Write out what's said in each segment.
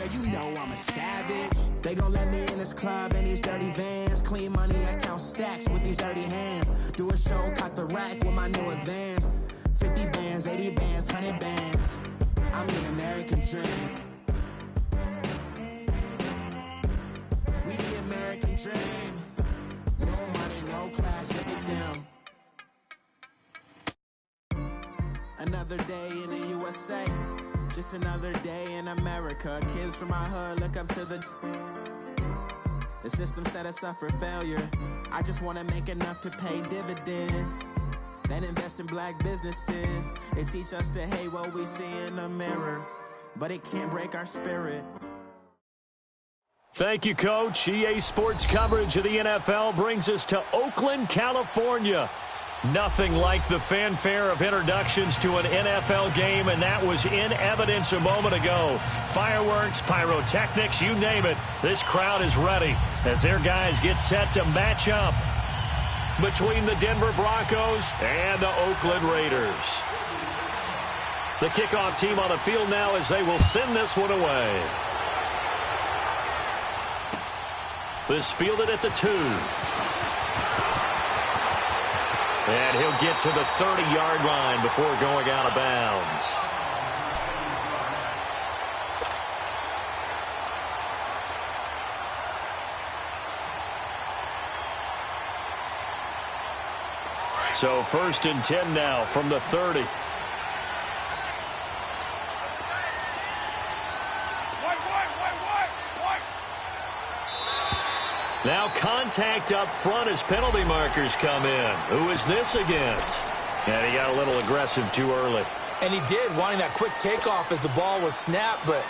girl, you know I'm a savage. They gon' let me in this club in these dirty vans. Clean money, I count stacks with these dirty hands. Do a show, cop the rack with my new advance. 50 bands, 80 bands, 100 bands. I'm the American dream. We the American dream. No money, no class, look at them. Another day in the USA. Just another day in America. Kids from my hood look up to the system set us up for failure. I just want to make enough to pay dividends. Then invest in black businesses. They teach us to hate what we see in the mirror, but it can't break our spirit. Thank you, Coach. EA Sports coverage of the NFL brings us to Oakland, California. Nothing like the fanfare of introductions to an NFL game, and that was in evidence a moment ago. Fireworks, pyrotechnics, you name it. This crowd is ready as their guys get set to match up between the Denver Broncos and the Oakland Raiders. The kickoff team on the field now as they will send this one away. This fielded at the 2. And he'll get to the 30-yard line before going out of bounds. So 1st and 10 now from the 30. Now contact up front as penalty markers come in. Who is this against? And he got a little aggressive too early. And he did, wanting that quick takeoff as the ball was snapped. But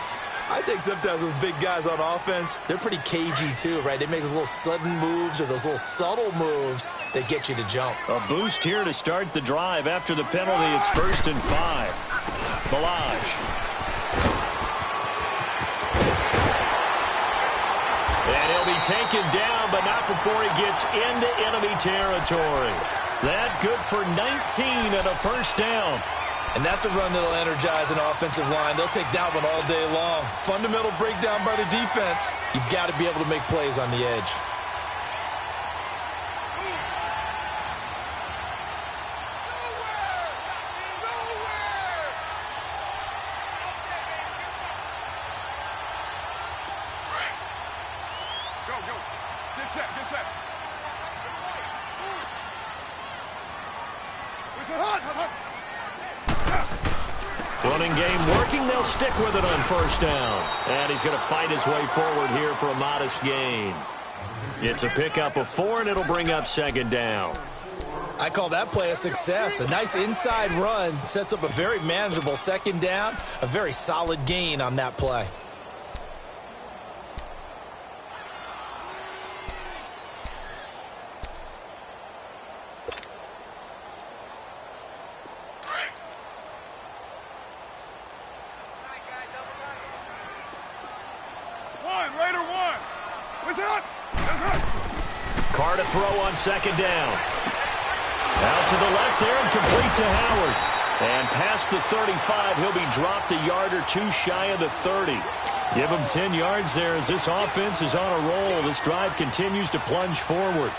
I think sometimes those big guys on offense, they're pretty cagey too, right? They make those little sudden moves or those little subtle moves that get you to jump. A boost here to start the drive after the penalty. It's 1st and 5. Balaj. And he'll be taken down, but not before he gets into enemy territory. That good for 19 and a 1st down. And that's a run that'll energize an offensive line. They'll take that one all day long. Fundamental breakdown by the defense. You've got to be able to make plays on the edge. Running game working. They'll stick with it on 1st down. And he's going to fight his way forward here for a modest gain. It's a pickup of 4, and it'll bring up 2nd down. I call that play a success. A nice inside run sets up a very manageable 2nd down. A very solid gain on that play. Carr to throw on 2nd down. Out to the left there and complete to Howard. And past the 35, he'll be dropped a yard or 2 shy of the 30. Give him 10 yards there as this offense is on a roll. This drive continues to plunge forward.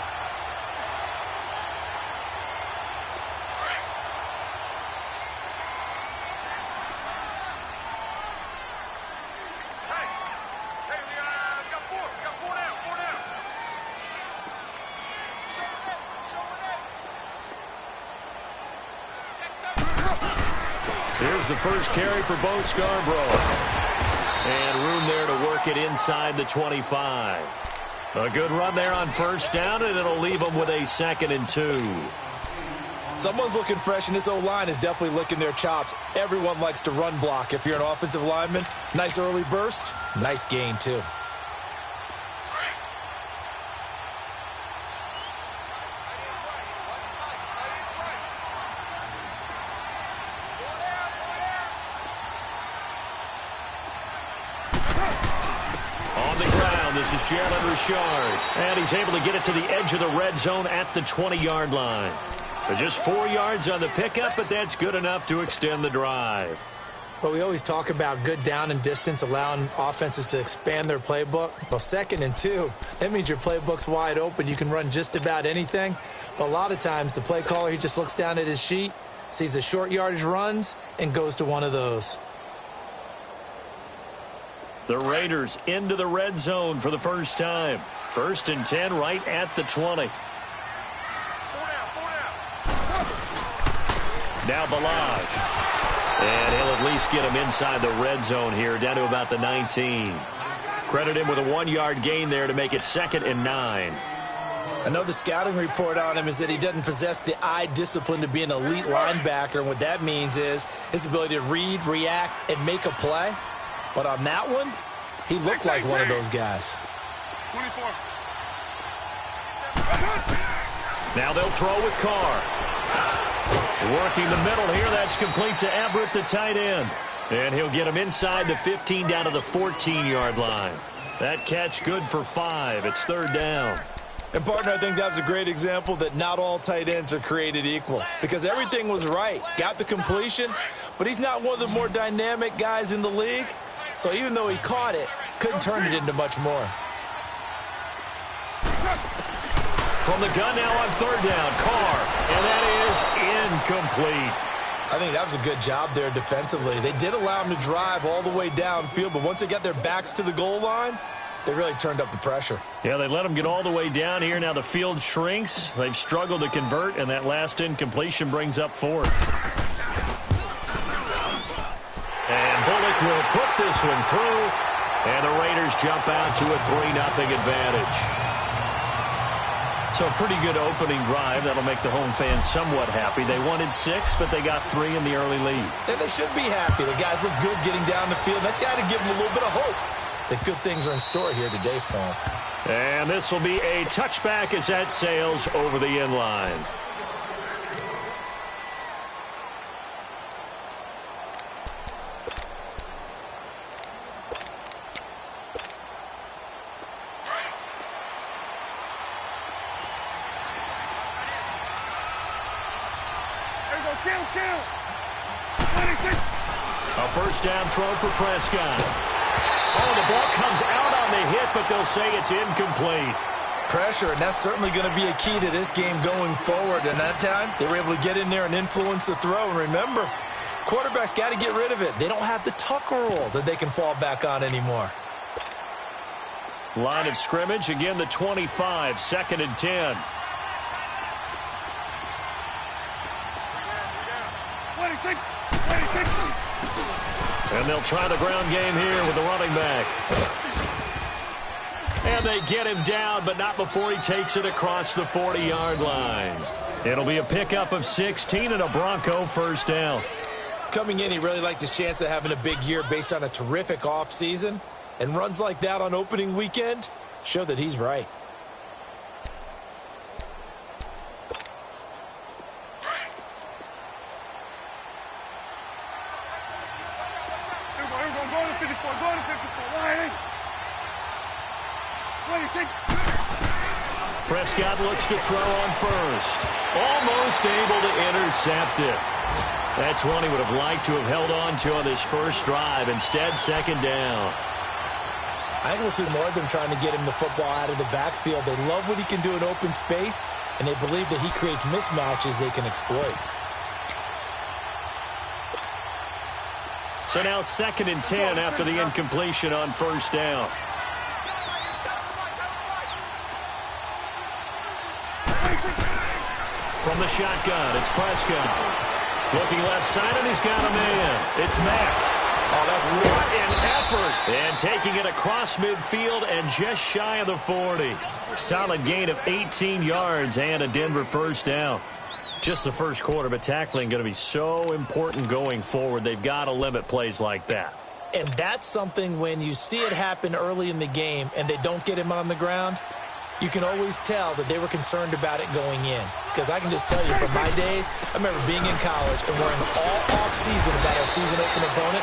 Here's the first carry for Bo Scarborough. And room there to work it inside the 25. A good run there on 1st down, and it'll leave them with a 2nd and 2. Someone's looking fresh, and this O-line is definitely licking their chops. Everyone likes to run block. If you're an offensive lineman, nice early burst, nice gain too. This is Jalen Richard, and he's able to get it to the edge of the red zone at the 20-yard line. Just 4 yards on the pickup, but that's good enough to extend the drive. Well, we always talk about good down and distance, allowing offenses to expand their playbook. Well, 2nd and 2, that means your playbook's wide open. You can run just about anything. But a lot of times, the play caller, he just looks down at his sheet, sees the short yardage runs, and goes to one of those. The Raiders into the red zone for the first time. 1st and 10 right at the 20. Now Balaj. And he'll at least get him inside the red zone here, down to about the 19. Credit him with a 1-yard gain there to make it 2nd and 9. I know the scouting report on him is that he doesn't possess the eye discipline to be an elite linebacker. And what that means is his ability to read, react, and make a play. But on that one, he looked like one of those guys. 24. Now they'll throw with Carr. Working the middle here. That's complete to Everett, the tight end. And he'll get him inside the 15 down to the 14-yard line. That catch good for 5. It's 3rd down. And, partner, I think that's a great example that not all tight ends are created equal. Because everything was right. Got the completion, but he's not one of the more dynamic guys in the league. So even though he caught it, couldn't turn it into much more. From the gun now on 3rd down, Carr. And that is incomplete. I think that was a good job there defensively. They did allow him to drive all the way downfield, but once they got their backs to the goal line, they really turned up the pressure. Yeah, they let him get all the way down here. Now the field shrinks. They've struggled to convert, and that last incompletion brings up 4th. And Bullock will put this one through, and the Raiders jump out to a 3-0 advantage. So a pretty good opening drive. That'll make the home fans somewhat happy. They wanted 6, but they got 3 in the early lead. And they should be happy. The guys look good getting down the field. That's got to give them a little bit of hope that good things are in store here today for them. And this will be a touchback as that sails over the end line. A 1st down throw for Prescott. Oh, the ball comes out on the hit, but they'll say it's incomplete. Pressure, and that's certainly going to be a key to this game going forward. And that time, they were able to get in there and influence the throw. And remember, quarterbacks got to get rid of it. They don't have the tuck rule that they can fall back on anymore. Line of scrimmage, again the 25, 2nd and 10. 26. And they'll try the ground game here with the running back. And they get him down, but not before he takes it across the 40-yard line. It'll be a pickup of 16 and a Bronco 1st down. Coming in, he really liked his chance of having a big year based on a terrific offseason. And runs like that on opening weekend show that he's right. Prescott looks to throw on 1st. Almost able to intercept it. That's one he would have liked to have held on to on this first drive. Instead, 2nd down. I think we'll see more of them trying to get him the football out of the backfield. They love what he can do in open space, and they believe that he creates mismatches they can exploit. So now 2nd and 10 after the incompletion on 1st down. From the shotgun, it's Prescott. Looking left side, and he's got a man. It's Mack. Oh, that's what an effort. And taking it across midfield and just shy of the 40. Solid gain of 18 yards and a Denver 1st down. Just the first quarter, but tackling going to be so important going forward. They've got to limit plays like that. And that's something when you see it happen early in the game and they don't get him on the ground, you can always tell that they were concerned about it going in. Because I can just tell you from my days, I remember being in college and worrying all off-season about our season open opponent,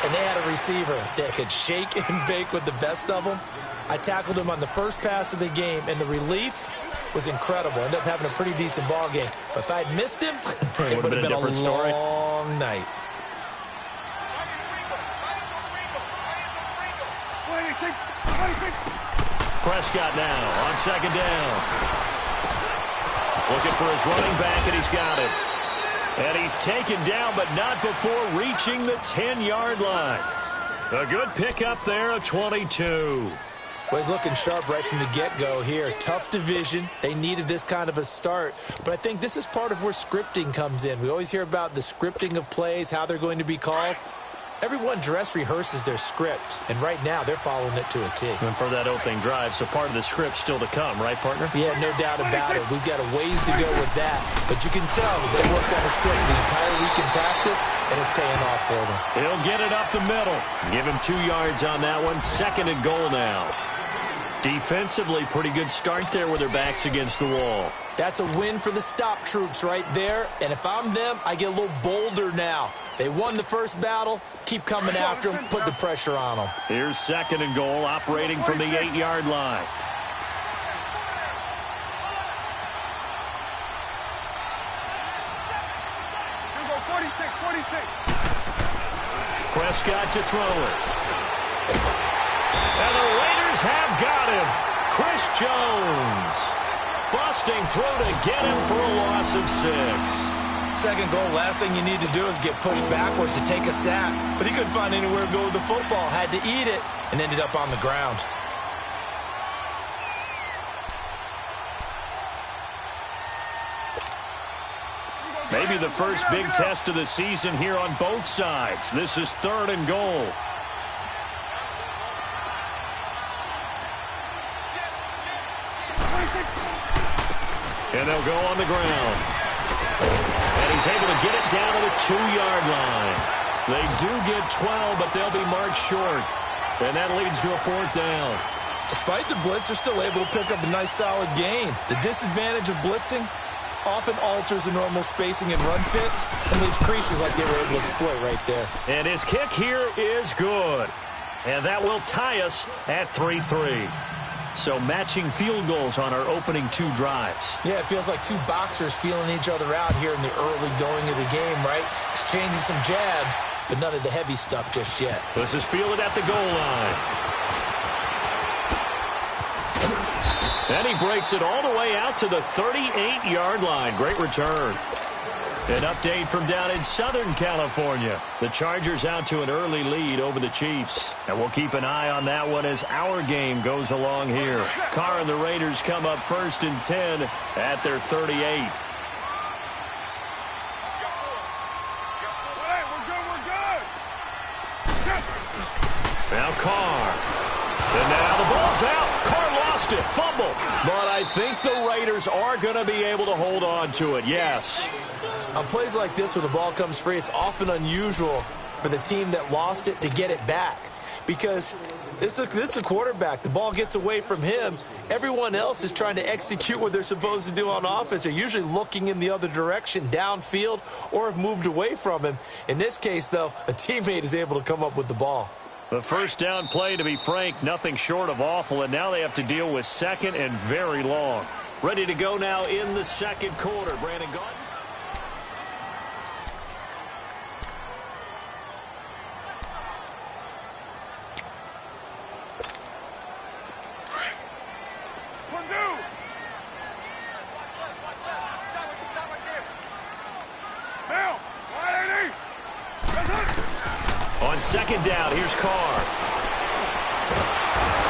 and they had a receiver that could shake and bake with the best of them. I tackled him on the first pass of the game, and the relief was incredible. Ended up having a pretty decent ball game. But if I had missed him, it would have been a long night. 26, 26. Prescott now on second down. Looking for his running back, and he's got it. And he's taken down, but not before reaching the 10-yard line. A good pickup there, a 22. Well, he's looking sharp right from the get-go here. Tough division. They needed this kind of a start. But I think this is part of where scripting comes in. We always hear about the scripting of plays, how they're going to be called. Everyone dress rehearses their script, and right now they're following it to a T. And for that opening drive, so part of the script still to come, right, partner? Yeah, no doubt about it. We've got a ways to go with that. But you can tell that they worked on the script the entire week in practice, and it's paying off for them. He'll get it up the middle. Give him 2 yards on that one. Second and goal now. Defensively, pretty good start there with their backs against the wall. That's a win for the stop troops right there. And if I'm them, I get a little bolder now. They won the first battle. Keep coming after them. Put the pressure on them. Here's second and goal, operating from the 8-yard line. You go 46, 46. Prescott to throw it. And the Raiders have got him. Chris Jones busting through to get him for a loss of 6. Second goal, last thing you need to do is get pushed backwards to take a sack. But he couldn't find anywhere to go with the football. Had to eat it and ended up on the ground. Maybe the first big test of the season here on both sides. This is third and goal. And they'll go on the ground. And he's able to get it down to the 2-yard line. They do get 12, but they'll be marked short. And that leads to a 4th down. Despite the blitz, they're still able to pick up a nice, solid gain. The disadvantage of blitzing often alters the normal spacing and run fits and leaves creases like they were able to exploit right there. And his kick here is good. And that will tie us at 3-3. So matching field goals on our opening 2 drives. Yeah, it feels like 2 boxers feeling each other out here in the early going of the game, right? Exchanging some jabs, but none of the heavy stuff just yet. This is fielded at the goal line. And he breaks it all the way out to the 38-yard line. Great return. An update from down in Southern California. The Chargers out to an early lead over the Chiefs. And we'll keep an eye on that one as our game goes along here. Carr and the Raiders come up 1st and 10 at their 38. We're good. Now Carr. And now the ball's out. Carr lost it. Fumble. But I think the Raiders are going to be able to hold on to it. Yes. On plays like this where the ball comes free, it's often unusual for the team that lost it to get it back. Because this is the quarterback. The ball gets away from him. Everyone else is trying to execute what they're supposed to do on offense. They're usually looking in the other direction, downfield, or have moved away from him. In this case, though, a teammate is able to come up with the ball. The first down play, to be frank, nothing short of awful, and now they have to deal with second and very long. Ready to go now in the second quarter. Brandon Gaudin. On second down, here's Carr.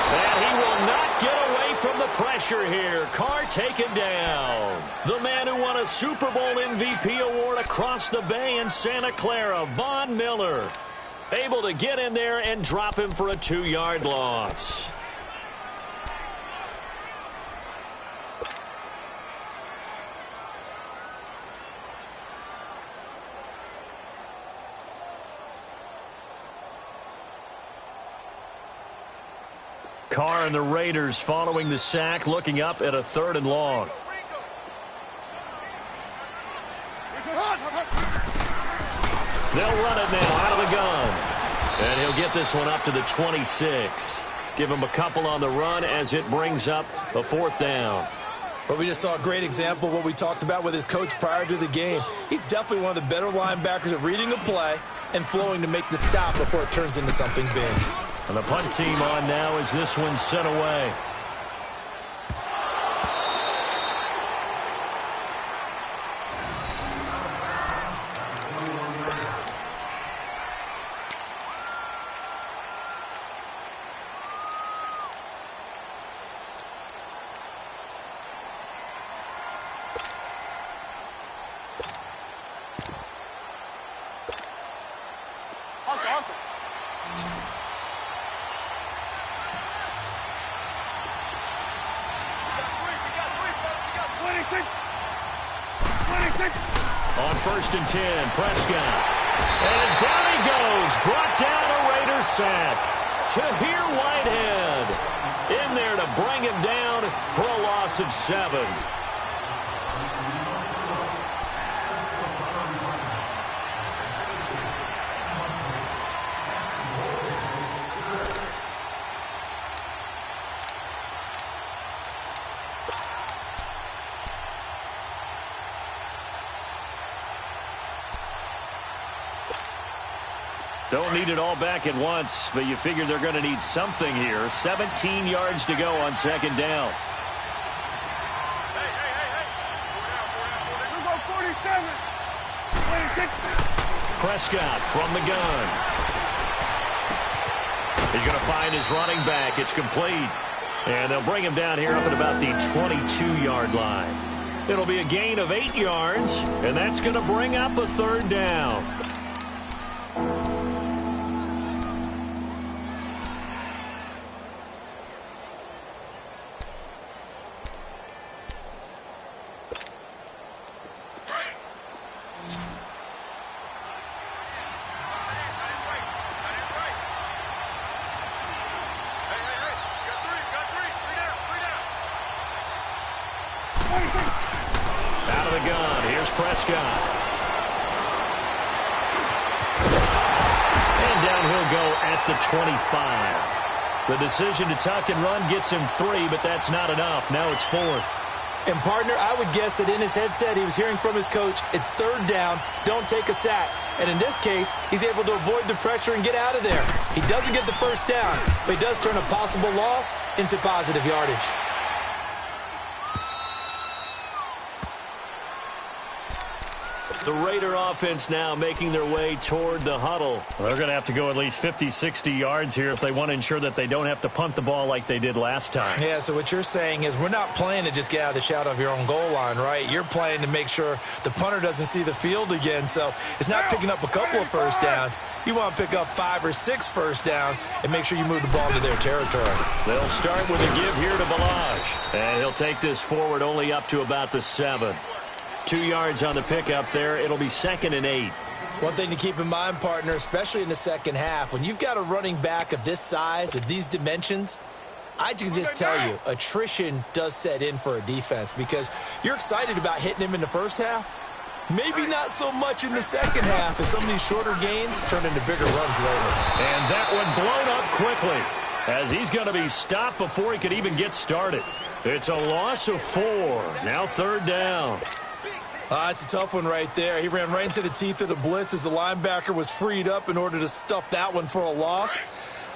And he will not get away from the pressure here. Carr taken down. The man who won a Super Bowl MVP award across the bay in Santa Clara, Von Miller, able to get in there and drop him for a 2-yard loss. Carr and the Raiders following the sack, looking up at a 3rd and long. They'll run it now out of the gun. And he'll get this one up to the 26. Give him a couple on the run as it brings up a 4th down. Well, we just saw a great example of what we talked about with his coach prior to the game. He's definitely one of the better linebackers at reading a play and flowing to make the stop before it turns into something big. And the punt team on now as this one's sent away. Awesome. 26. On 1st and 10, Prescott. And down he goes. Brought down a Raiders sack. Tahir Whitehead in there to bring him down for a loss of 7. Don't need it all back at once, but you figure they're going to need something here. 17 yards to go on 2nd down. Hey. We'll go 47. 26. Prescott from the gun. He's going to find his running back. It's complete. And they'll bring him down here up at about the 22-yard line. It'll be a gain of 8 yards, and that's going to bring up a 3rd down. Out of the gun, here's Prescott. And down he'll go at the 25. The decision to tuck and run gets him 3, but that's not enough. Now it's 4th. And, partner, I would guess that in his headset he was hearing from his coach, it's 3rd down, don't take a sack. And in this case, he's able to avoid the pressure and get out of there. He doesn't get the 1st down, but he does turn a possible loss into positive yardage. The Raider offense now making their way toward the huddle. Well, they're going to have to go at least 50, 60 yards here if they want to ensure that they don't have to punt the ball like they did last time. Yeah, so what you're saying is we're not playing to just get out of the shadow of your own goal line, right? You're playing to make sure the punter doesn't see the field again. So it's not picking up a couple of 1st downs. You want to pick up 5 or 6 1st downs and make sure you move the ball to their territory. They'll start with a give here to Balaj. And he'll take this forward only up to about the 7. 2 yards on the pickup there. It'll be 2nd and 8. One thing to keep in mind, partner, especially in the 2nd half, when you've got a running back of this size, of these dimensions, I can just tell you, attrition does set in for a defense because you're excited about hitting him in the 1st half. Maybe not so much in the 2nd half, and some of these shorter gains turn into bigger runs later. And that one blown up quickly as he's going to be stopped before he could even get started. It's a loss of 4. Now 3rd down. It's a tough one right there. He ran right into the teeth of the blitz as the linebacker was freed up in order to stuff that one for a loss.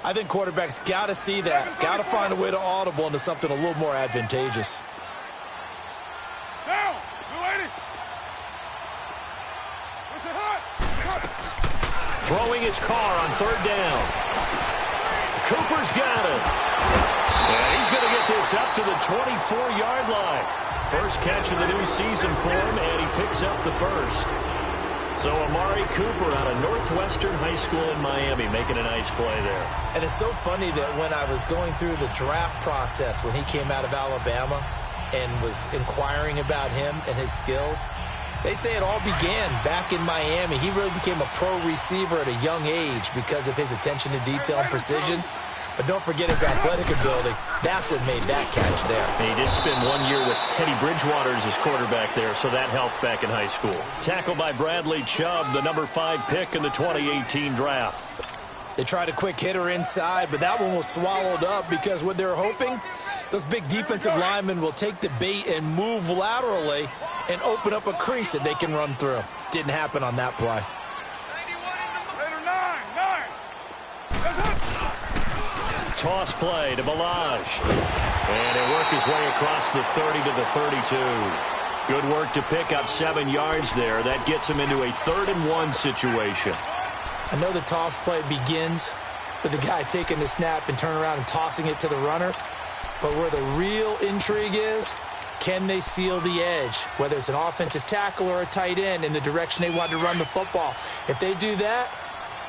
I think quarterbacks got to see that. Got to find a way to audible into something a little more advantageous. Down. 280. What's it hot? Throwing his car on 3rd down. Cooper's got it. And he's going to get this up to the 24-yard line. First catch of the new season for him, and he picks up the 1st. So Amari Cooper out of Northwestern High School in Miami making a nice play there. And it's so funny that when I was going through the draft process when he came out of Alabama and was inquiring about him and his skills, they say it all began back in Miami. He really became a pro receiver at a young age because of his attention to detail and precision. But don't forget his athletic ability. That's what made that catch there. He did spend 1 year with Teddy Bridgewater as his quarterback there, so that helped back in high school. Tackled by Bradley Chubb, the number 5 pick in the 2018 draft. They tried a quick hitter inside, but that one was swallowed up because what they're hoping, those big defensive linemen will take the bait and move laterally and open up a crease that they can run through. Didn't happen on that play. Raider 9. That's it. toss play to Balaj. And he'll work his way across the 30 to the 32. Good work to pick up 7 yards there. That gets him into a 3rd-and-1 situation. I know the toss play begins with the guy taking the snap and turning around and tossing it to the runner. But where the real intrigue is, can they seal the edge, whether it's an offensive tackle or a tight end, in the direction they want to run the football? If they do that,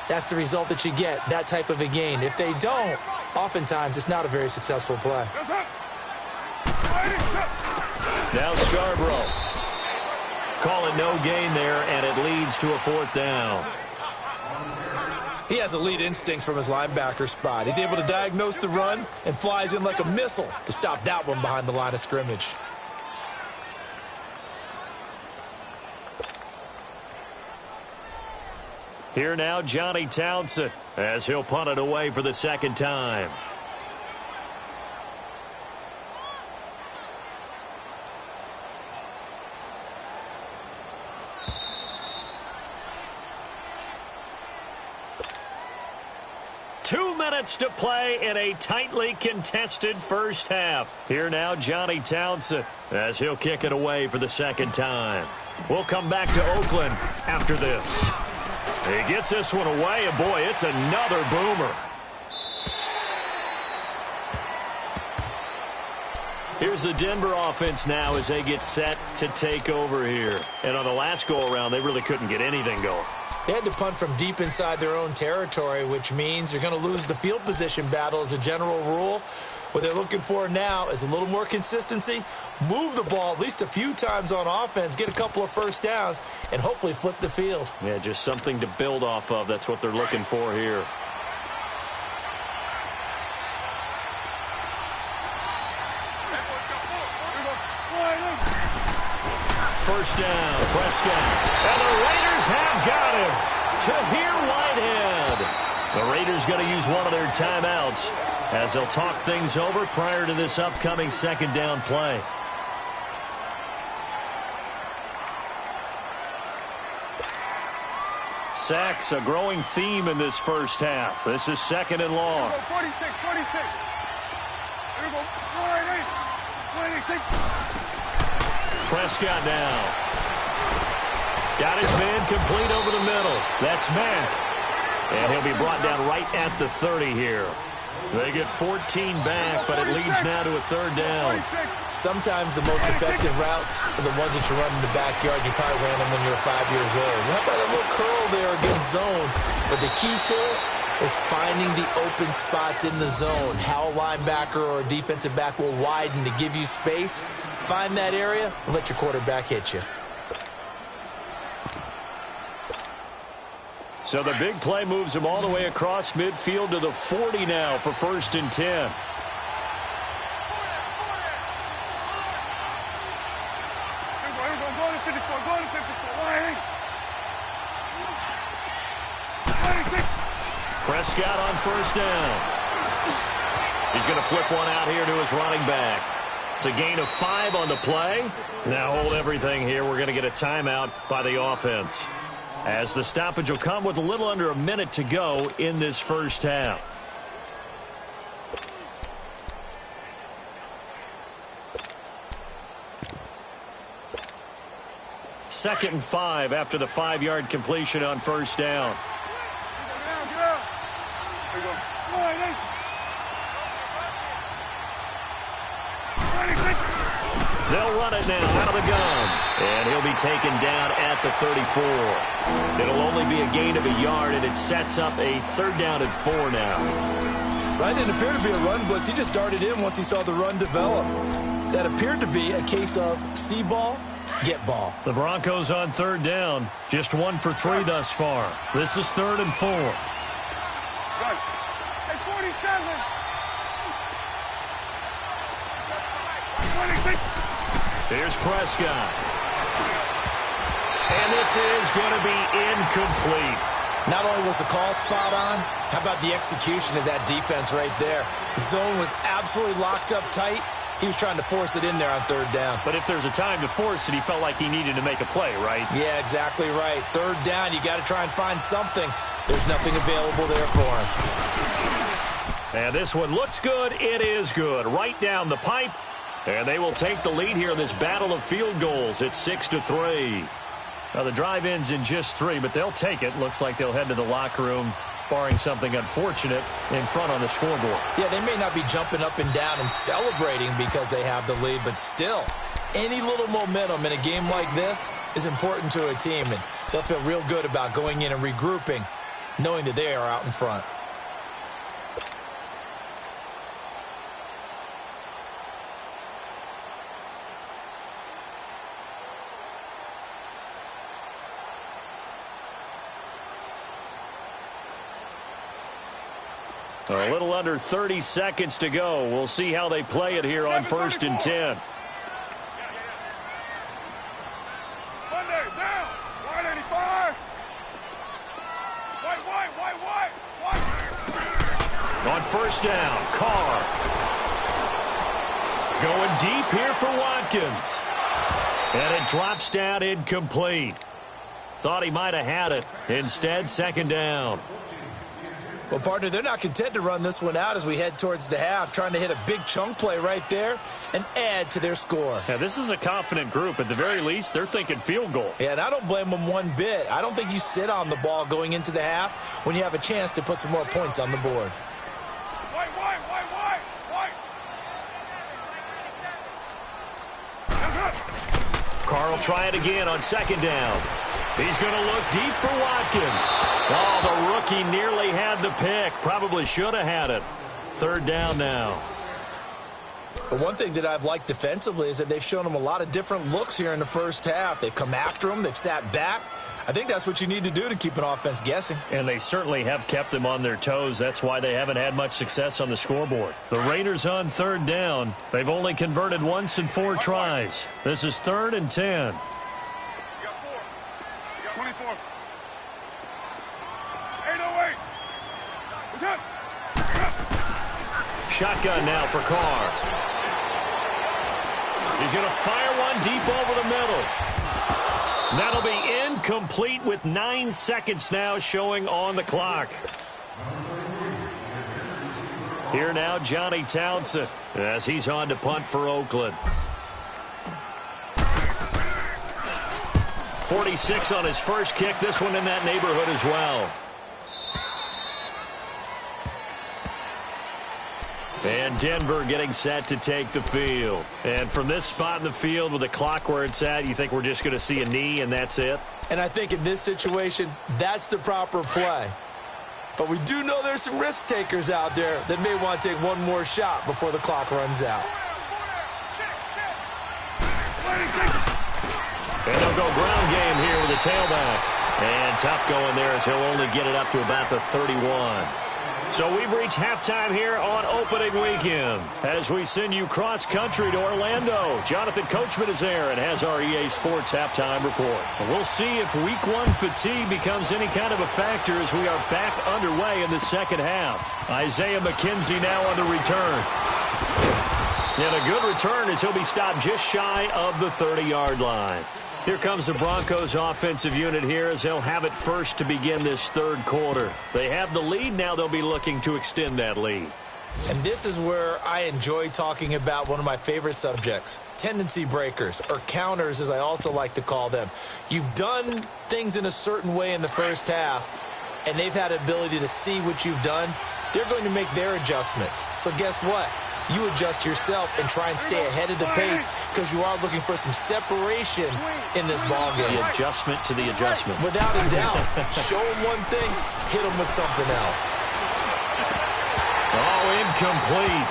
that's the result that you get, that type of a gain. If they don't, oftentimes it's not a very successful play. Now Scarborough. Call it no gain there, and it leads to a 4th down. He has elite instincts from his linebacker spot. He's able to diagnose the run and flies in like a missile to stop that one behind the line of scrimmage. Here now, Johnny Townsend, as he'll punt it away for the 2nd time. Two minutes to play in a tightly contested first half. Here now, Johnny Townsend, as he'll kick it away for the 2nd time. We'll come back to Oakland after this. He gets this one away, and boy, it's another boomer. Here's the Denver offense now as they get set to take over here. And on the last go-around, they really couldn't get anything going. They had to punt from deep inside their own territory, which means you're going to lose the field position battle as a general rule. What they're looking for now is a little more consistency, move the ball at least a few times on offense, get a couple of first downs, and hopefully flip the field. Yeah, just something to build off of. That's what they're looking for here. First down, Prescott. And the Raiders have got him. Tahir Whitehead. The Raiders going to use one of their timeouts as they'll talk things over prior to this upcoming 2nd down play. Sacks, a growing theme in this first half. This is 2nd and long. 46. Here we go. 26. Prescott now. Got his man complete over the middle. That's Mack. And he'll be brought down right at the 30 here. They get 14 back, but it leads now to a 3rd down. Sometimes the most effective routes are the ones that you run in the backyard. You probably ran them when you were 5 years old. How about a little curl there against zone? But the key to it is finding the open spots in the zone. How a linebacker or a defensive back will widen to give you space. Find that area and let your quarterback hit you. So the big play moves him all the way across midfield to the 40 now for 1st and 10. Prescott on 1st down. He's going to flip one out here to his running back. It's a gain of 5 on the play. Now hold everything here. We're going to get a timeout by the offense, as the stoppage will come with a little under a minute to go in this first half. Second and 5 after the 5-yard completion on 1st down. They'll run it now out of the gun. And he'll be taken down at the 34. It'll only be a gain of a yard, and it sets up a 3rd down and 4 now. That didn't appear to be a run blitz. He just darted in once he saw the run develop. That appeared to be a case of see ball, get ball. The Broncos on 3rd down. Just 1 for 3 thus far. This is 3rd and 4. Hey, 47. 26. Here's Prescott. And this is going to be incomplete. Not only was the call spot on, how about the execution of that defense right there? The zone was absolutely locked up tight. He was trying to force it in there on 3rd down. But if there's a time to force it, he felt like he needed to make a play, right? Yeah, exactly right. 3rd down, you got to try and find something. There's nothing available there for him. And this one looks good. It is good. Right down the pipe. And they will take the lead here in this battle of field goals. It's 6-3. Now, the drive ends in just 3, but they'll take it. Looks like they'll head to the locker room, barring something unfortunate, in front on the scoreboard. Yeah, they may not be jumping up and down and celebrating because they have the lead, but still, any little momentum in a game like this is important to a team, and they'll feel real good about going in and regrouping, knowing that they are out in front. A little under 30 seconds to go. We'll see how they play it here on 1st and 10. Monday, down. Wide 85. White. On 1st down, Carr. Going deep here for Watkins. And it drops down incomplete. Thought he might have had it. Instead, 2nd down. Well, partner, they're not content to run this one out as we head towards the half, trying to hit a big chunk play right there and add to their score. Yeah, this is a confident group. At the very least, they're thinking field goal. Yeah, and I don't blame them one bit. I don't think you sit on the ball going into the half when you have a chance to put some more points on the board. White. Carr will try it again on 2nd down. He's going to look deep for Watkins. Oh, the rookie nearly had the pick. Probably should have had it. 3rd down now. But one thing that I've liked defensively is that they've shown them a lot of different looks here in the first half. They've come after them. They've sat back. I think that's what you need to do to keep an offense guessing. And they certainly have kept them on their toes. That's why they haven't had much success on the scoreboard. The Raiders on 3rd down. They've only converted once in 4 tries. This is 3rd and 10. 24. 808. It's hit. Shotgun now for Carr. He's going to fire one deep over the middle. That'll be incomplete with 9 seconds now showing on the clock. Here now, Johnny Townsend, as he's on to punt for Oakland. 46 on his first kick. This one in that neighborhood as well. And Denver getting set to take the field. And from this spot in the field with the clock where it's at, you think we're just going to see a knee and that's it? And I think in this situation, that's the proper play. But we do know there's some risk takers out there that may want to take one more shot before the clock runs out. And they'll go ground game here with a tailback. And tough going there as he'll only get it up to about the 31. So we've reached halftime here on opening weekend as we send you cross-country to Orlando. Jonathan Coachman is there and has our EA Sports halftime report. And we'll see if Week 1 fatigue becomes any kind of a factor as we are back underway in the second half. Isaiah McKenzie now on the return. And a good return as he'll be stopped just shy of the 30-yard line. Here comes the Broncos offensive unit here as they'll have it first to begin this 3rd quarter. They have the lead. Now they'll be looking to extend that lead. And this is where I enjoy talking about one of my favorite subjects, tendency breakers, or counters as I also like to call them. You've done things in a certain way in the first half, and they've had the ability to see what you've done. They're going to make their adjustments. So guess what? You adjust yourself and try and stay ahead of the pace because you are looking for some separation in this ball game. The adjustment to the adjustment. Without a doubt. Show them one thing, hit them with something else. Oh, incomplete.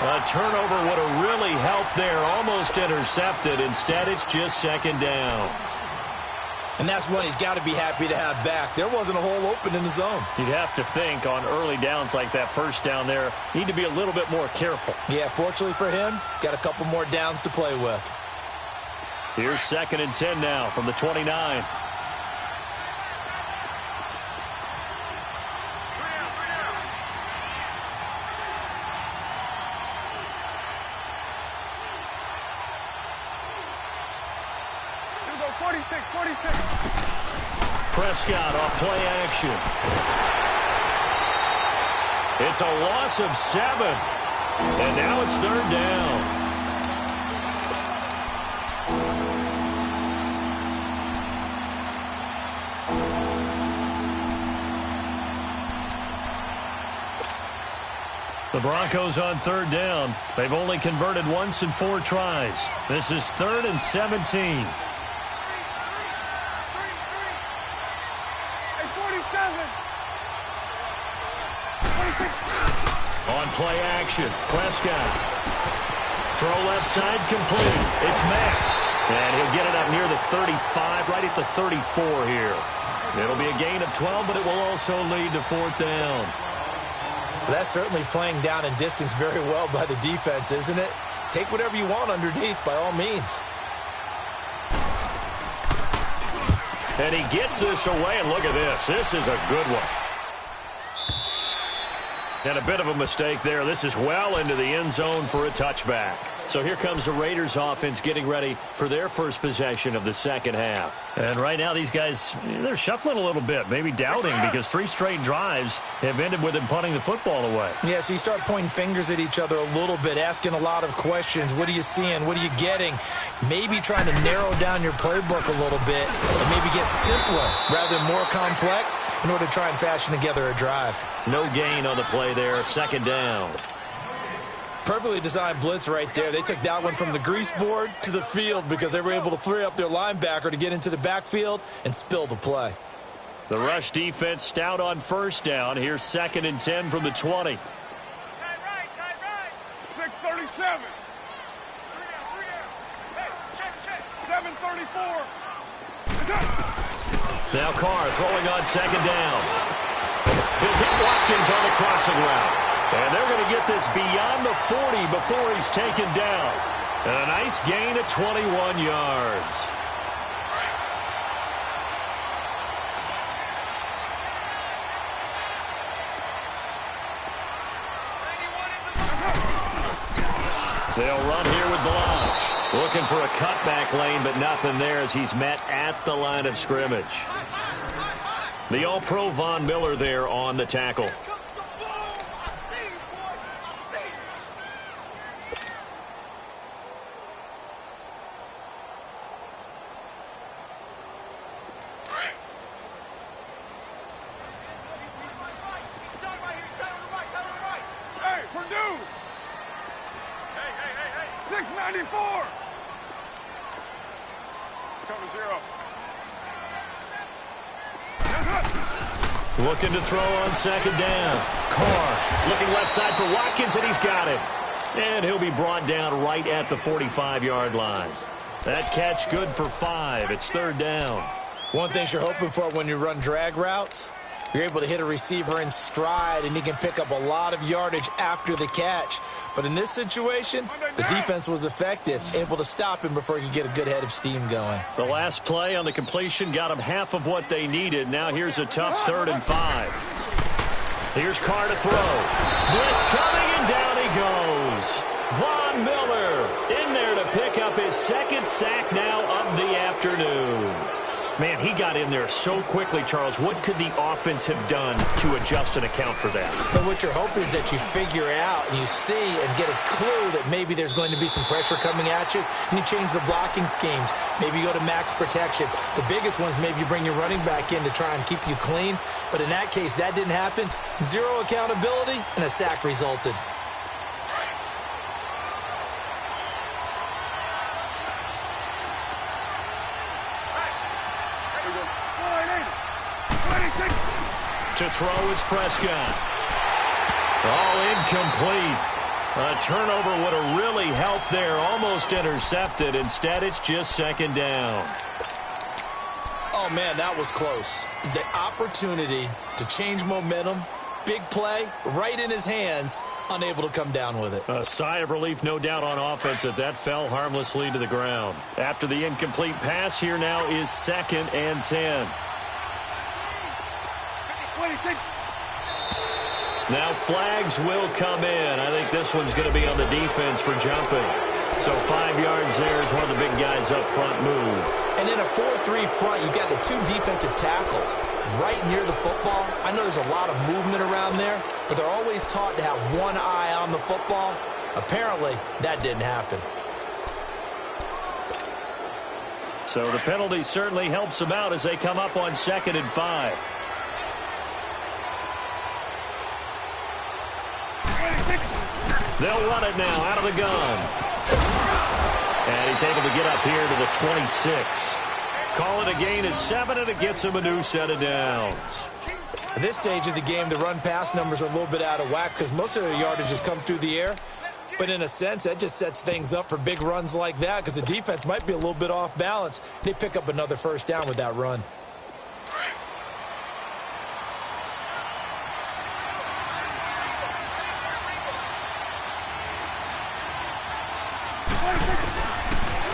A turnover would have really helped there. Almost intercepted. Instead, it's just 2nd down. And that's one he's got to be happy to have back. There wasn't a hole open in the zone. You'd have to think on early downs like that first down there, need to be a little bit more careful. Yeah, fortunately for him, got a couple more downs to play with. Here's 2nd and 10 now from the 29. Prescott off play action. It's a loss of 7. And now it's 3rd down. The Broncos on 3rd down. They've only converted once in 4 tries. This is 3rd and 17. On play action, Prescott. Throw left side complete. It's Mack. And he'll get it up near the 35, right at the 34 here. It'll be a gain of 12, but it will also lead to 4th down. That's certainly playing down in distance very well by the defense, isn't it? Take whatever you want underneath, by all means. And he gets this away, and look at this. This is a good one. And a bit of a mistake there. This is well into the end zone for a touchback. So here comes the Raiders offense getting ready for their first possession of the second half. And right now these guys, they're shuffling a little bit, maybe doubting, because 3 straight drives have ended with them punting the football away. Yeah, so you start pointing fingers at each other a little bit, asking a lot of questions. What are you seeing? What are you getting? Maybe trying to narrow down your playbook a little bit and maybe get simpler rather than more complex in order to try and fashion together a drive. No gain on the play there, 2nd down. Perfectly designed blitz right there. They took that one from the grease board to the field because they were able to free up their linebacker to get into the backfield and spill the play. The rush defense stout on 1st down. Here's 2nd and 10 from the 20. Tight right. 6:37. Hey, check. 7:34. Now Carr throwing on 2nd down. He'll get Watkins on the crossing route. And they're going to get this beyond the 40 before he's taken down. And a nice gain of 21 yards. They'll run here with Blanche. Looking for a cutback lane, but nothing there as he's met at the line of scrimmage. The All-Pro Von Miller there on the tackle. Purdue! 694! Cover 0. Looking to throw on 2nd down. Carr looking left side for Watkins, and he's got it. And he'll be brought down right at the 45-yard line. That catch good for 5. It's 3rd down. One thing you're hoping for when you run drag routes, you're able to hit a receiver in stride, and he can pick up a lot of yardage after the catch. But in this situation, the defense was effective, able to stop him before he could get a good head of steam going. The last play on the completion got them half of what they needed. Now here's a tough 3rd and 5. Here's Carr to throw. Blitz coming, and down he goes. Von Miller in there to pick up his 2nd sack now of the afternoon. Man, he got in there so quickly, Charles. What could the offense have done to adjust and account for that? But what you're hoping is that you figure out and you see and get a clue that maybe there's going to be some pressure coming at you, and you change the blocking schemes. Maybe you go to max protection. The biggest one is maybe you bring your running back in to try and keep you clean. But in that case, that didn't happen. 0 accountability, and a sack resulted. To throw is Prescott. All incomplete. A turnover would have really helped there. Almost intercepted. Instead, it's just 2nd down. Oh, man, that was close. The opportunity to change momentum, big play, right in his hands, unable to come down with it. A sigh of relief, no doubt, on offense that fell harmlessly to the ground. After the incomplete pass, here now is 2nd and 10. Now flags will come in. I think this one's going to be on the defense for jumping. So 5 yards there as one of the big guys up front moved. And in a 4-3 front, you've got the 2 defensive tackles right near the football. I know there's a lot of movement around there, but they're always taught to have one eye on the football. Apparently, that didn't happen. So the penalty certainly helps them out as they come up on 2nd and 5. They'll run it now out of the gun. And he's able to get up here to the 26. Call it a gain of 7, and it gets him a new set of downs. At this stage of the game, the run-pass numbers are a little bit out of whack because most of their yardage has come through the air. But in a sense, that just sets things up for big runs like that because the defense might be a little bit off balance. They pick up another first down with that run.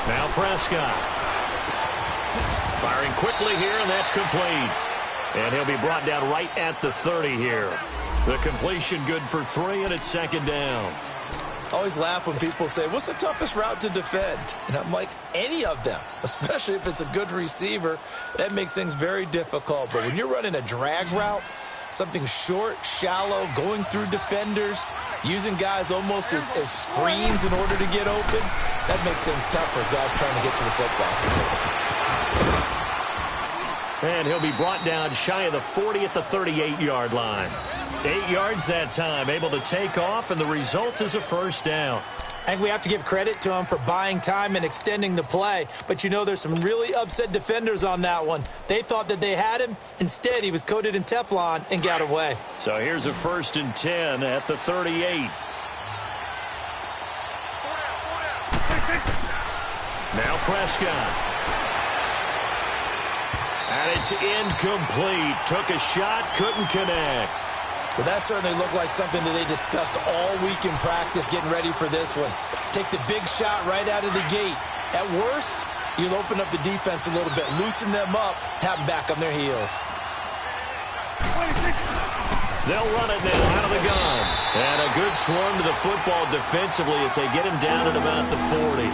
Now Prescott. Firing quickly here, and that's complete. And he'll be brought down right at the 30 here. The completion good for 3, and it's 2nd down. I always laugh when people say, what's the toughest route to defend? And I'm like, any of them, especially if it's a good receiver. That makes things very difficult. But when you're running a drag route, something short, shallow, going through defenders, using guys almost as screens in order to get open, that makes things tough for guys trying to get to the football. And he'll be brought down shy of the 40 at the 38-yard line. 8 yards that time, able to take off, and the result is a first down. I think we have to give credit to him for buying time and extending the play. But, you know, there's some really upset defenders on that one. They thought that they had him. Instead, he was coated in Teflon and got away. So here's a 1st and 10 at the 38. Now Prescott. And it's incomplete. Took a shot, couldn't connect. Well, that certainly looked like something that they discussed all week in practice getting ready for this one. Take the big shot right out of the gate. At worst, you'll open up the defense a little bit, loosen them up, have them back on their heels. They'll run it now out of the gun. And a good swarm to the football defensively as they get him down at about the 40.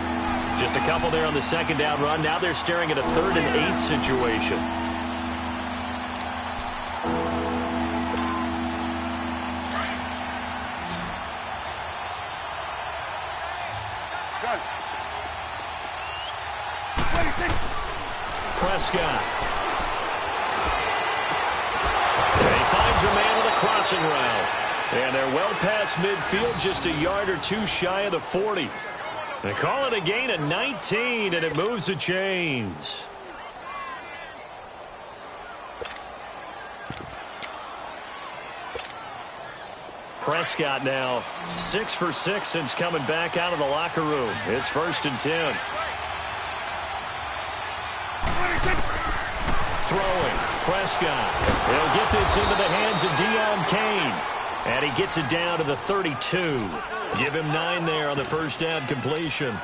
Just a couple there on the 2nd down run. Now they're staring at a 3rd and 8 situation. Prescott. And he finds a man with a crossing route. And they're well past midfield, just a yard or 2 shy of the 40. They call it a gain of 19, and it moves the chains. Prescott now 6 for 6 since coming back out of the locker room. It's 1st and 10. Throwing. Prescott. He'll get this into the hands of Deon Cain. And he gets it down to the 32. Give him 9 there on the first down completion.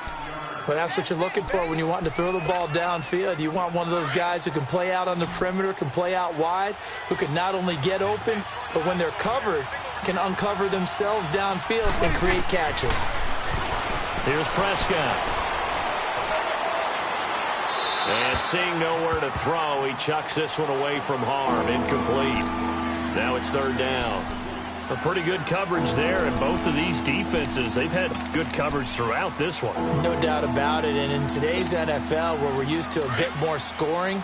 Well, that's what you're looking for when you want to throw the ball downfield. You want one of those guys who can play out on the perimeter, can play out wide, who can not only get open, but when they're covered, can uncover themselves downfield and create catches. Here's Prescott. And seeing nowhere to throw, he chucks this one away from harm. Incomplete. Now it's 3rd down. A pretty good coverage there, and both of these defenses, they've had good coverage throughout this one. No doubt about it, and in today's NFL, where we're used to a bit more scoring,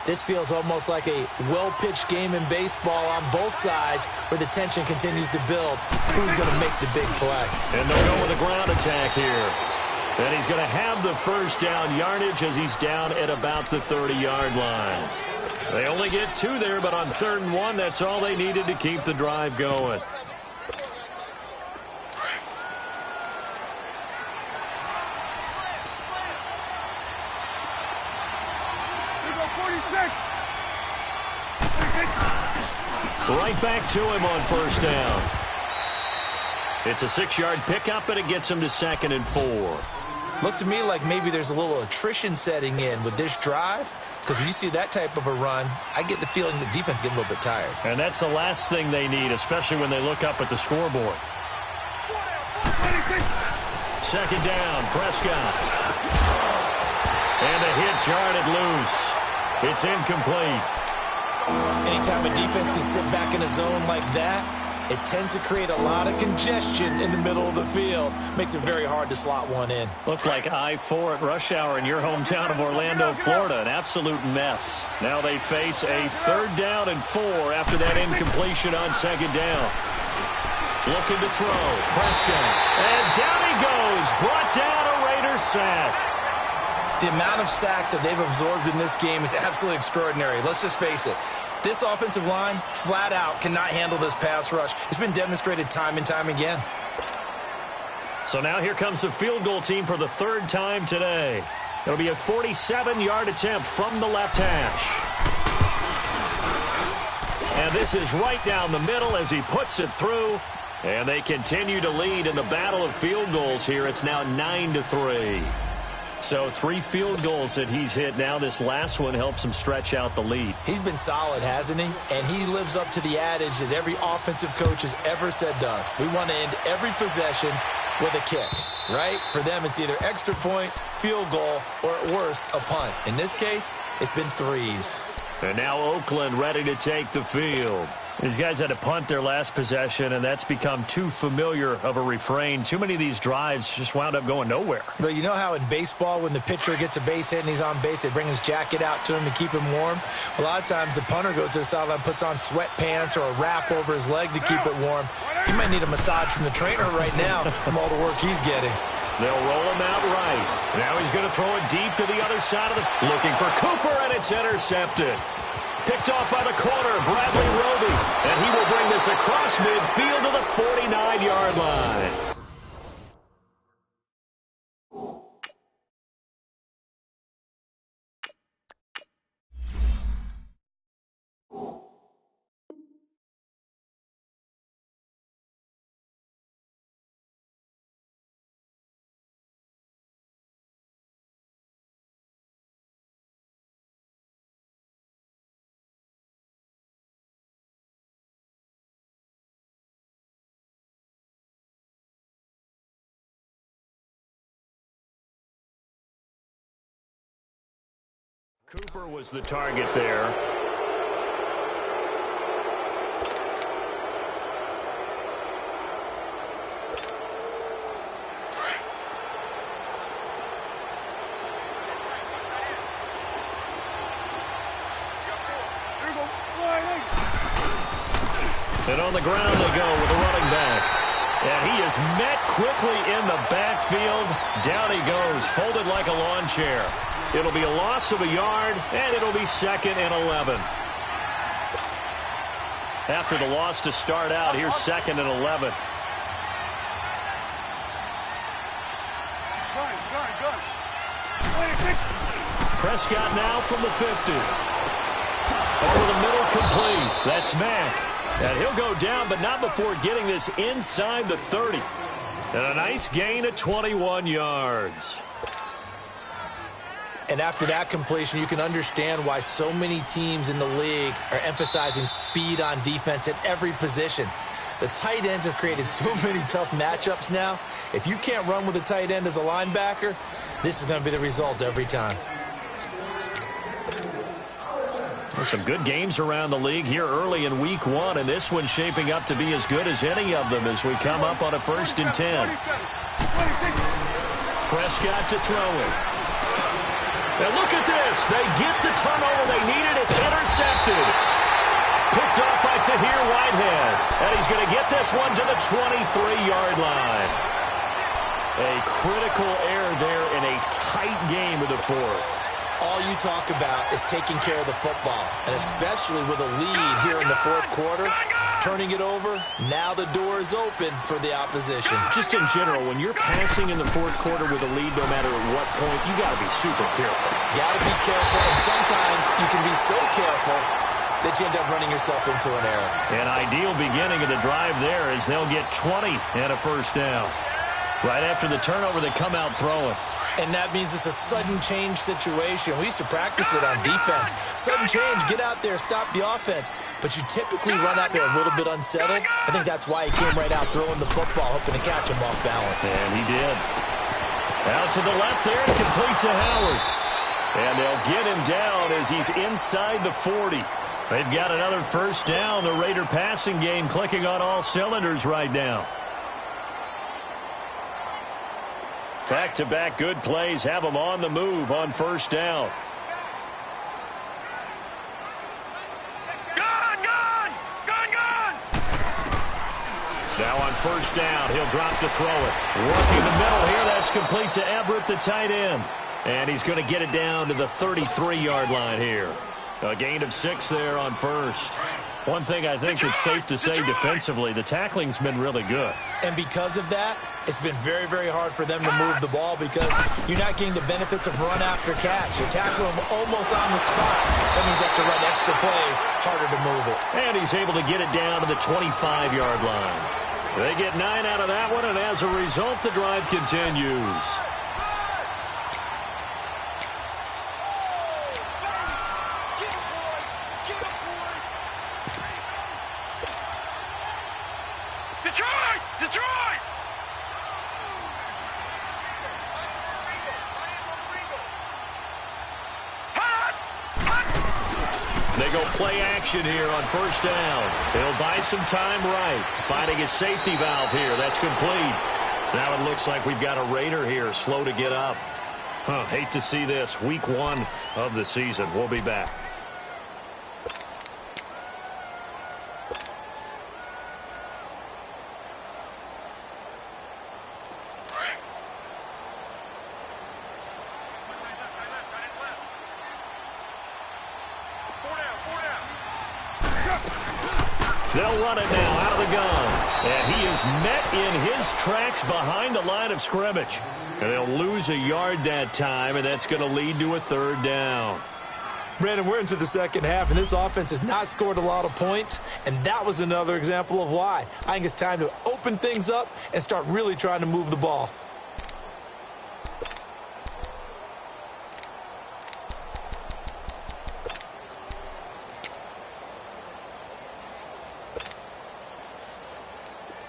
this feels almost like a well-pitched game in baseball on both sides where the tension continues to build. Who's going to make the big play? And they'll go with a ground attack here. And he's going to have the first down yardage as he's down at about the 30-yard line. They only get 2 there, but on 3rd and 1, that's all they needed to keep the drive going. Right back to him on 1st down. It's a 6-yard pickup, and it gets him to 2nd and 4. Looks to me like maybe there's a little attrition setting in with this drive, because when you see that type of a run, I get the feeling the defense getting a little bit tired. And that's the last thing they need, especially when they look up at the scoreboard. second down. Prescott. And a hit jarred it loose. It's incomplete. Anytime a defense can sit back in a zone like that, it tends to create a lot of congestion in the middle of the field. Makes it very hard to slot one in. Looked like I-4 at rush hour in your hometown of Orlando, Florida. An absolute mess. Now they face a 3rd down and 4 after that incompletion on second down. Looking to throw. Prescott. And down he goes. Brought down a Raiders sack. The amount of sacks that they've absorbed in this game is absolutely extraordinary. Let's just face it. This offensive line, flat out, cannot handle this pass rush. It's been demonstrated time and time again. So now here comes the field goal team for the 3rd time today. It'll be a 47-yard attempt from the left hash. And this is right down the middle as he puts it through. And they continue to lead in the battle of field goals here. It's now 9-3. So 3 field goals that he's hit now. This last one helps him stretch out the lead. He's been solid, hasn't he? And he lives up to the adage that every offensive coach has ever said to us. We want to end every possession with a kick, right? For them, it's either extra point, field goal, or at worst, a punt. In this case, it's been 3s. And now Oakland ready to take the field. These guys had to punt their last possession, and that's become too familiar of a refrain. Too many of these drives just wound up going nowhere. But you know how in baseball, when the pitcher gets a base hit and he's on base, they bring his jacket out to him to keep him warm? A lot of times the punter goes to the sideline, puts on sweatpants or a wrap over his leg to keep it warm. He might need a massage from the trainer right now from all the work he's getting. They'll roll him out right. Now he's going to throw it deep to the other side of the... Looking for Cooper, and it's intercepted. Picked off by the corner, Bradley Roby. And he will bring this across midfield to the 49-yard line. Cooper was the target there. And on the ground they go with a running back. And he is met quickly in the backfield. Down he goes, folded like a lawn chair. It'll be a loss of a yard, and it'll be 2nd and 11. After the loss to start out, here's 2nd and 11. Prescott now from the 50. Over the middle, complete. That's Mack. And he'll go down, but not before getting this inside the 30. And a nice gain of 21 yards. And after that completion, you can understand why so many teams in the league are emphasizing speed on defense at every position. The tight ends have created so many tough matchups now. If you can't run with a tight end as a linebacker, this is going to be the result every time. There's some good games around the league here early in week 1, and this one's shaping up to be as good as any of them as we come up on a 1st and 10. Prescott to throw it. And look at this. They get the turnover they needed. It's intercepted. Picked off by Tahir Whitehead. And he's going to get this one to the 23-yard line. A critical error there in a tight game of the 4th. All you talk about is taking care of the football, and especially with a lead here in the 4th quarter, turning it over, now the door is open for the opposition. Just in general, when you're passing in the 4th quarter with a lead, no matter at what point, you got to be super careful. Got to be careful, and sometimes you can be so careful that you end up running yourself into an error. An ideal beginning of the drive there as they'll get 20 and a 1st down. Right after the turnover, they come out throwing. And that means it's a sudden change situation. We used to practice it on defense. Sudden change, get out there, stop the offense. But you typically run out there a little bit unsettled. I think that's why he came right out throwing the football, hoping to catch him off balance. And he did. Out to the left there, complete to Howard. And they'll get him down as he's inside the 40. They've got another first down. The Raider passing game clicking on all cylinders right now. Back-to-back good plays have them on the move on first down. Now on first down, he'll drop to throw it. Working the middle here, that's complete to Everett, the tight end. And he's going to get it down to the 33-yard line here. A gain of 6 there on first. One thing I think it's safe to say defensively, the tackling's been really good. And because of that, it's been very, very hard for them to move the ball because you're not getting the benefits of run after catch. You're tackling them almost on the spot. That means you have to run extra plays, harder to move it. And he's able to get it down to the 25-yard line. They get 9 out of that one, and as a result, the drive continues. Detroit! They go play action here on first down. He'll buy some time right. Finding his safety valve here. That's complete. Now it looks like we've got a Raider here slow to get up. Hate to see this. Week 1 of the season. We'll be back. They'll run it now out of the gun. And he is met in his tracks behind the line of scrimmage. And they'll lose a yard that time, and that's going to lead to a third down. Brandon, we're into the second half, and this offense has not scored a lot of points, and that was another example of why. I think it's time to open things up and start really trying to move the ball.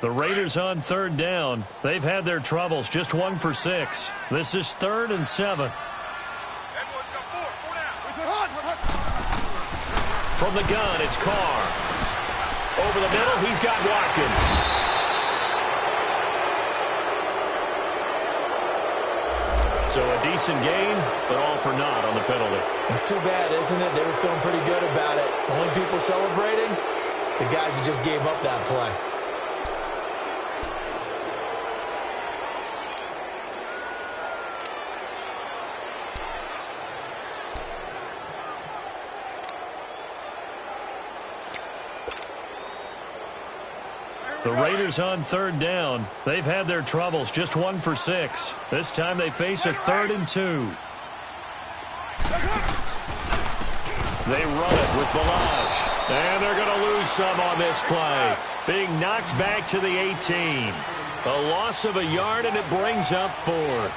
The Raiders on third down. They've had their troubles. Just 1 for 6. This is 3rd and 7. From the gun, it's Carr. Over the middle, he's got Watkins. So a decent gain, but all for naught on the penalty. It's too bad, isn't it? They were feeling pretty good about it. The only people celebrating, the guys who just gave up that play. The Raiders on third down. They've had their troubles. Just 1 for 6. This time they face a 3rd and 2. They run it with Balaj. And they're going to lose some on this play. Being knocked back to the 18. A loss of a yard, and it brings up 4th.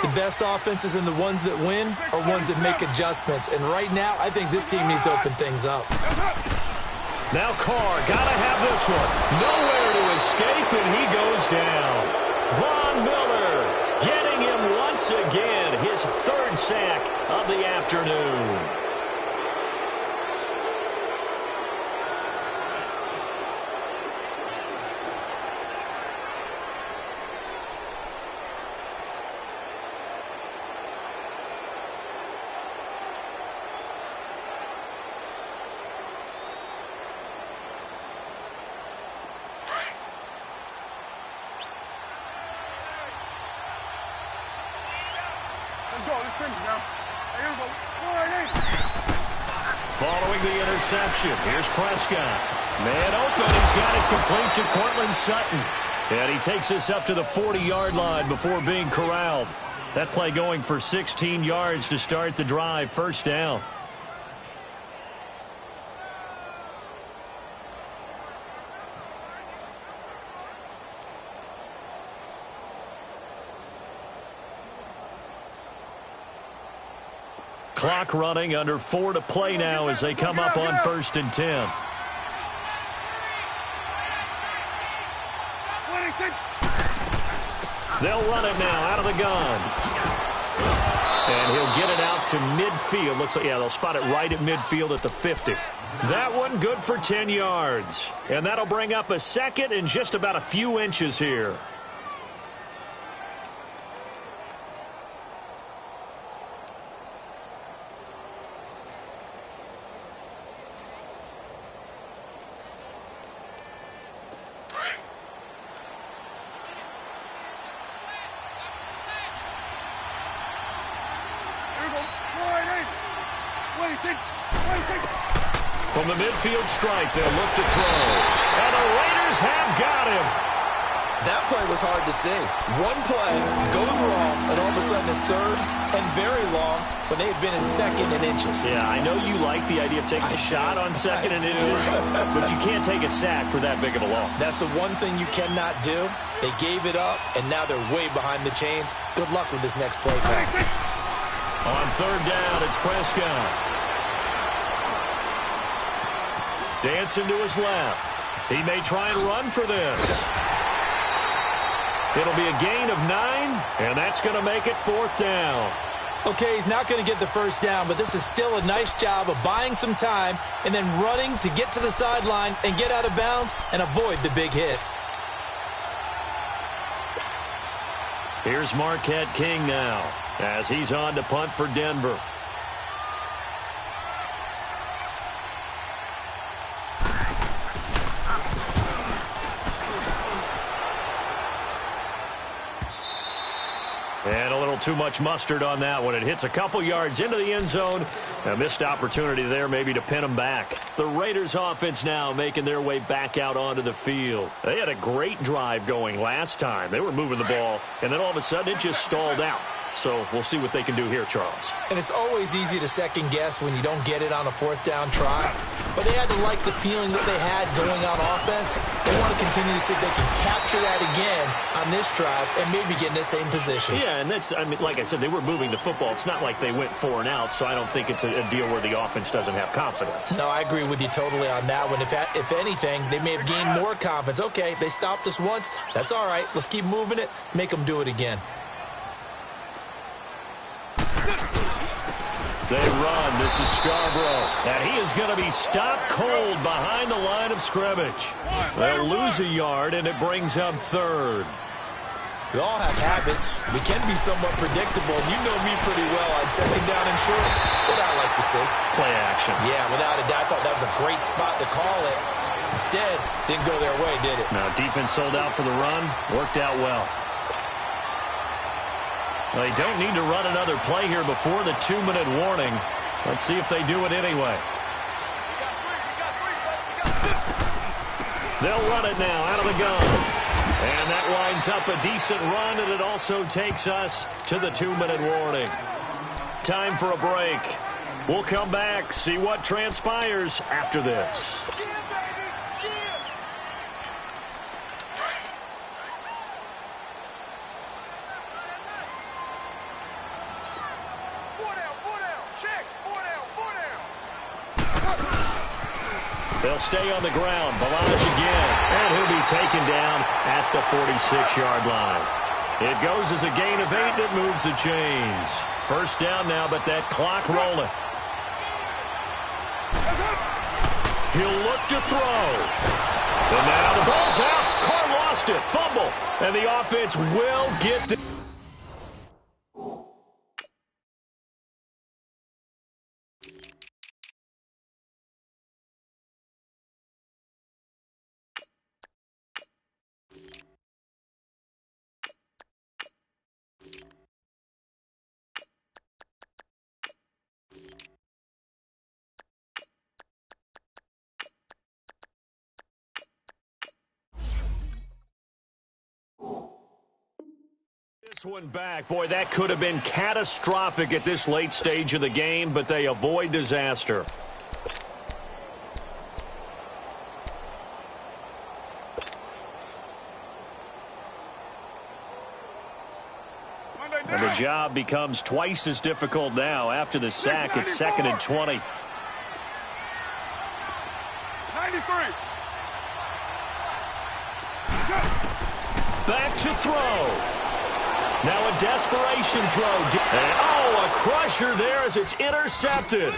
The best offenses and the ones that win are ones that make adjustments. And right now, I think this team needs to open things up. Now Carr, gotta have this one. Nowhere to escape, and he goes down. Von Miller getting him once again. His 3rd sack of the afternoon. Following the interception, here's Prescott. Man open, he's got it complete to Cortland Sutton. And he takes this up to the 40-yard line before being corralled. That play going for 16 yards to start the drive, first down. Clock running, under 4 to play now as they come up on 1st and 10. They'll run it now out of the gun. And he'll get it out to midfield. Looks like, yeah, they'll spot it right at midfield at the 50. That one good for 10 yards. And that'll bring up a second and just about a few inches here. From the midfield stripe, they'll look to throw. And the Raiders have got him. That play was hard to see. One play goes wrong, and all of a sudden it's third and very long when they had been in second and inches. Yeah, I know you like the idea of taking a shot on second and inches, but you can't take a sack for that big of a loss. That's the one thing you cannot do. They gave it up, and now they're way behind the chains. Good luck with this next play call. On third down, it's Prescott. Dancing to his left. He may try and run for this. It'll be a gain of 9, and that's going to make it 4th down. Okay, he's not going to get the first down, but this is still a nice job of buying some time and then running to get to the sideline and get out of bounds and avoid the big hit. Here's Marquette King now as he's on to punt for Denver. And a little too much mustard on that one. It hits a couple yards into the end zone. A missed opportunity there maybe to pin them back. The Raiders offense now making their way back out onto the field. They had a great drive going last time. They were moving the ball, and then all of a sudden it just stalled out. So we'll see what they can do here, Charles. And it's always easy to second guess when you don't get it on a 4th down try. But they had to like the feeling that they had going on offense. They want to continue to see if they can capture that again on this drive and maybe get in the same position. Yeah, and that's, I mean, like I said, they were moving the football. It's not like they went 4 and out, so I don't think it's a deal where the offense doesn't have confidence. No, I agree with you totally on that one. If anything, they may have gained more confidence. Okay, they stopped us once. That's all right. Let's keep moving it. Make them do it again. They run. This is Scarborough. And he is going to be stopped cold behind the line of scrimmage. They'll lose a yard, and it brings up 3rd. We all have habits. We can be somewhat predictable. You know me pretty well on 2nd down and short. What I like to see. Play action. Yeah, without a doubt. I thought that was a great spot to call it. Instead, didn't go their way, did it? Now, defense sold out for the run. Worked out well. They don't need to run another play here before the 2-minute warning. Let's see if they do it anyway. They'll run it now out of the gun. And that winds up a decent run, and it also takes us to the 2-minute warning. Time for a break. We'll come back, see what transpires after this. They'll stay on the ground. Balaj again. And he'll be taken down at the 46-yard line. It goes as a gain of 8, and it moves the chains. First down now, but that clock rolling. He'll look to throw. And now the ball's out. Carr lost it. Fumble. And the offense will get the... This one back. Boy, that could have been catastrophic at this late stage of the game, but they avoid disaster. And the job becomes twice as difficult now. After the sack, it's 2nd and 20. 93. Back to throw. Now a desperation throw. And, oh, a crusher there as it's intercepted.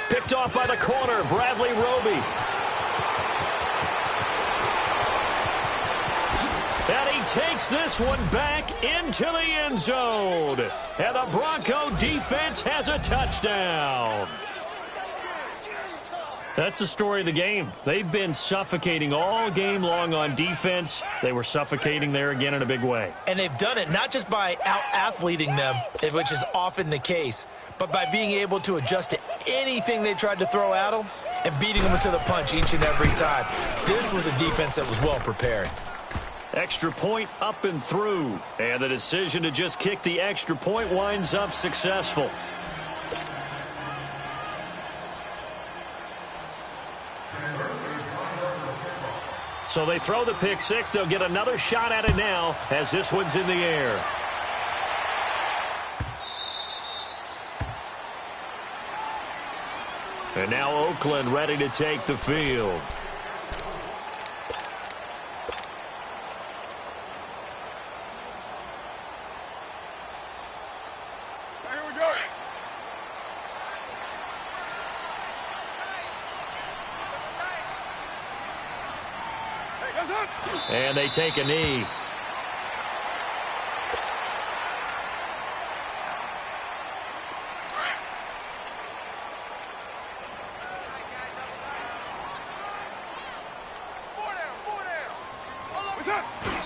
Picked off by the corner, Bradley Roby. And he takes this one back into the end zone. And the Bronco defense has a touchdown. That's the story of the game. They've been suffocating all game long on defense. They were suffocating there again in a big way. And they've done it not just by out-athleting them, which is often the case, but by being able to adjust to anything they tried to throw at them and beating them to the punch each and every time. This was a defense that was well prepared. Extra point up and through. And the decision to just kick the extra point winds up successful. So they throw the pick six. They'll get another shot at it now as this one's in the air. And now Oakland ready to take the field. Here we go. Hey, guys up. And they take a knee.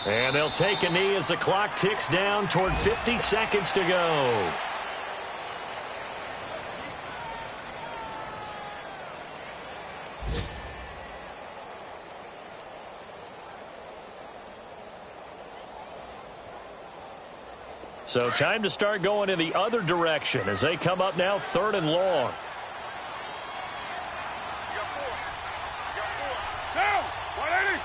And they'll take a knee as the clock ticks down toward 50 seconds to go. So time to start going in the other direction as they come up now 3rd and long. Down. 180.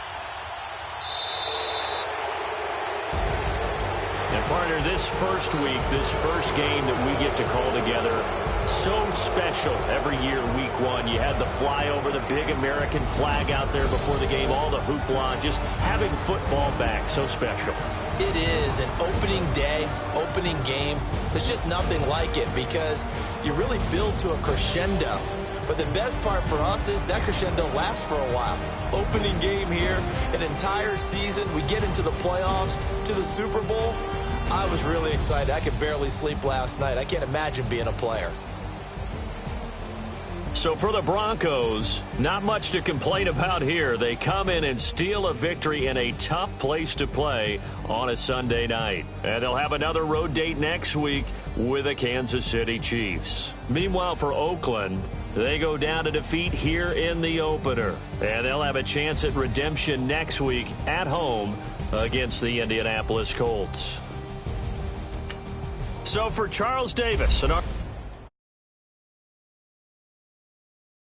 And partner, this first week, this first game that we get to call together, so special every year, week one. You had the flyover, the big American flag out there before the game, all the hoopla, just having football back, so special. It is an opening day, opening game. There's just nothing like it because you really build to a crescendo. But the best part for us is that crescendo lasts for a while. Opening game here, an entire season. We get into the playoffs, to the Super Bowl. I was really excited. I could barely sleep last night. I can't imagine being a player. So for the Broncos, not much to complain about here. They come in and steal a victory in a tough place to play on a Sunday night. And they'll have another road date next week with the Kansas City Chiefs. Meanwhile, for Oakland, they go down to defeat here in the opener. And they'll have a chance at redemption next week at home against the Indianapolis Colts. So for Charles Davis,